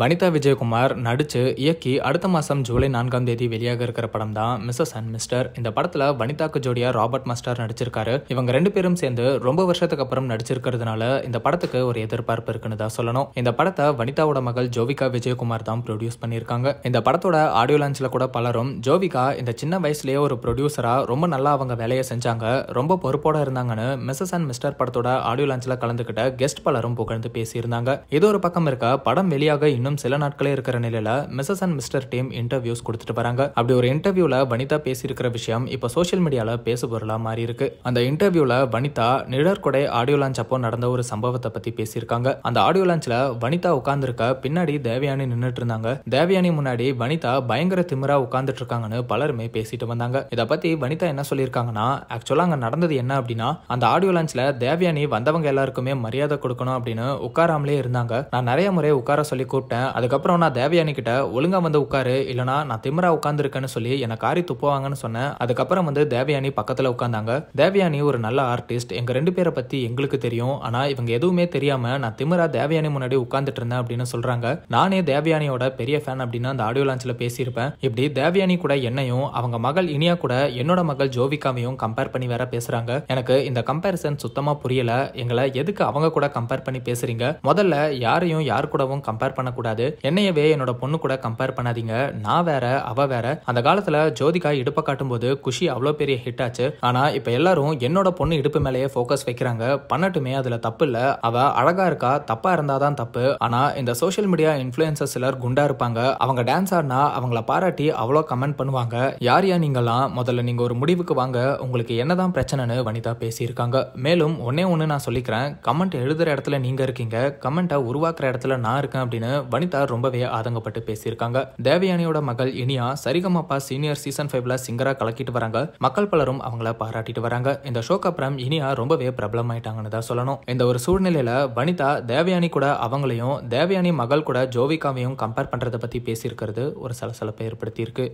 வனிதா விஜயகுமார் நடிச்சு இயக்கி அடுத்த மாசம் ஜூலை 4ஆம் தேதி வெளியாக இருக்கிற படம் தான் மிஸ்ஸஸ் அண்ட் மிஸ்டர். இந்த படத்துல வனிதாக்கு ஜோடியா ராபர்ட் மாஸ்டர் நடிச்சிருக்காரு. இவங்க ரெண்டு பேரும் சேர்ந்து ரொம்ப வருஷத்துக்கு அப்புறம் நடிச்சிருக்கிறதுனால இந்த படத்துக்கு ஒரு எதிர்பார்ப்பு இருக்குன்னு தான் சொல்லணும். இந்த படத்தை வனிதாவோட மகள் ஜோவிகா விஜயகுமார் தான் ப்ரொடியூஸ் பண்ணியிருக்காங்க. இந்த படத்தோட ஆடியோ லான்ச்ல கூட பலரும் ஜோவிகா இந்த சின்ன வயசுலயே ஒரு ப்ரொடியூசரா ரொம்ப நல்லா அவங்க வேலையை செஞ்சாங்க, ரொம்ப பொறுப்போட இருந்தாங்கன்னு மிஸ்ஸஸ் அண்ட் மிஸ்டர் படத்தோட ஆடியோ லான்ச்ல கலந்துகிட்ட கெஸ்ட் பலரும் புகழ்ந்து பேசியிருந்தாங்க. இது ஒரு பக்கம் இருக்க, படம் வெளியாக இன்னும் சில நாட்களே இருக்கிற நிலையில Mrs and Mr team interviews கொடுத்துட்டு வராங்க. அப்படி ஒரு இன்டர்வியூல வனிதா பேசியிருக்கிற விஷயம் இப்ப சோசியல் மீடியால பேசு பொருளா மாறி இருக்கு. அந்த இன்டர்வியூல வனிதா நிழற்கொடை ஆடியோ லான்ச் அப்போ நடந்த ஒரு சம்பவத்தை பத்தி பேசியிருக்காங்க. அந்த ஆடியோ லான்ச்ல வனிதா உட்கார்ந்துருக்க பின்னாடி தேவயானி நின்னுட்டு இருந்தாங்க. தேவயானி முன்னாடி வனிதா பயங்கர திமிரா உட்கார்ந்துட்டு இருக்காங்கன்னு பலருமே பேசிட்டு வந்தாங்க. இத பத்தி வனிதா என்ன சொல்லியிருக்காங்கன்னா, ஆக்சுவலா அங்க நடந்தது என்ன அப்படின்னா, அந்த ஆடியோ லான்ச்ல தேவயானி வந்தவங்க எல்லாருக்குமே மரியாதை கொடுக்கணும் அப்படின்னு உட்காராமலே இருந்தாங்க. நான் நிறைய முறை உட்கார சொல்லி கூப்பிட்டேன். அதுக்கப்புறம் நான் தேவயானி கிட்ட ஒழுங்கா வந்து உட்காரு, இல்லனா நான் திமிரா உட்கார்ந்துருக்கேன்னு சொல்லி என்னை காரி துப்புவாங்கன்னு சொன்னேன். அதுக்கப்புறம் வந்து தேவயானி பக்கத்துல உட்கார்ந்தாங்க. தேவயானி ஒரு நல்ல ஆர்டிஸ்ட், எங்க ரெண்டு பேரை பத்தி எங்களுக்கு தெரியும். ஆனா இவங்க எதுவுமே தெரியாம நான் திமிரா தேவயானி முன்னாடி உட்கார்ந்துட்டு இருந்தேன் அப்படின்னு சொல்றாங்க. நானே தேவயானியோட பெரிய ஃபேன் அப்படின்னு அந்த ஆடியோ லான்ச்ல பேசியிருப்பேன். இப்படி தேவயானி கூட என்னையும் அவங்க மகள் இனியா கூட என்னோட மகள் ஜோவிகாவையும் கம்பேர் பண்ணி வேற பேசுறாங்க. எனக்கு இந்த கம்பேரிசன் சுத்தமா புரியல. எங்களை எதுக்கு அவங்க கூட கம்பேர் பண்ணி பேசுறீங்க? முதல்ல யாரையும் யார் கூடவும் கம்பேர் பண்ணக்கூடாது. என்னையவே என்னோட பொண்ணு கூட கம்பேர் பண்ணாதீங்க. நான் வேற, அவ வேற. அந்த காலத்துல ஜோதிகா இடுப்ப காட்டும் போது குஷி அவ்வளவு பெரிய ஹிட் ஆச்சு. ஆனா இப்ப எல்லாரும் என்னோட பொண்ணு இடுப்பு மேலேயே போக்கஸ் வைக்கிறாங்க. பண்ணட்டுமே, அதுல தப்பு இல்ல. அவ அழகா இருக்கா, தப்பா இருந்தாதான் தப்பு. ஆனா இந்த சோசியல் மீடியா இன்ஃபுளுசர் சிலர் குண்டா இருப்பாங்க. அவங்க டான்ஸ் ஆடினா அவங்கள பாராட்டி அவ்வளோ கமெண்ட் பண்ணுவாங்க. யார் யா நீங்களாம்? முதல்ல நீங்க ஒரு முடிவுக்கு வாங்க. உங்களுக்கு என்னதான் பிரச்சனைன்னு வனிதா பேசியிருக்காங்க. மேலும் ஒன்னே ஒண்ணு நான் சொல்லிக்கிறேன், கமெண்ட் எழுதுற இடத்துல நீங்க இருக்கீங்க, கமெண்ட்டை உருவாக்குற இடத்துல நான் இருக்கேன் அப்படின்னு வனிதா ரொம்பவே ஆதங்கப்பட்டு பேசியிருக்காங்க. தேவயானியோட மகள் இனியா சரிகமபா சீனியர் சீசன் 5ல சிங்கரா கலக்கிட்டு வராங்க. மக்கள் பலரும் அவங்கள பாராட்டிட்டு வராங்க. இந்த ஷோக்கு அப்புறம் இனியா ரொம்பவே பிரபலம் ஆயிட்டாங்கன்னு தான் சொல்லணும். இந்த ஒரு சூழ்நிலையில வனிதா தேவயானி கூட அவங்களையும் தேவயானி மகள் கூட ஜோவிகாவையும் கம்பேர் பண்றதை பத்தி பேசியிருக்கிறது ஒரு சலசலப்பை ஏற்படுத்தி இருக்கு.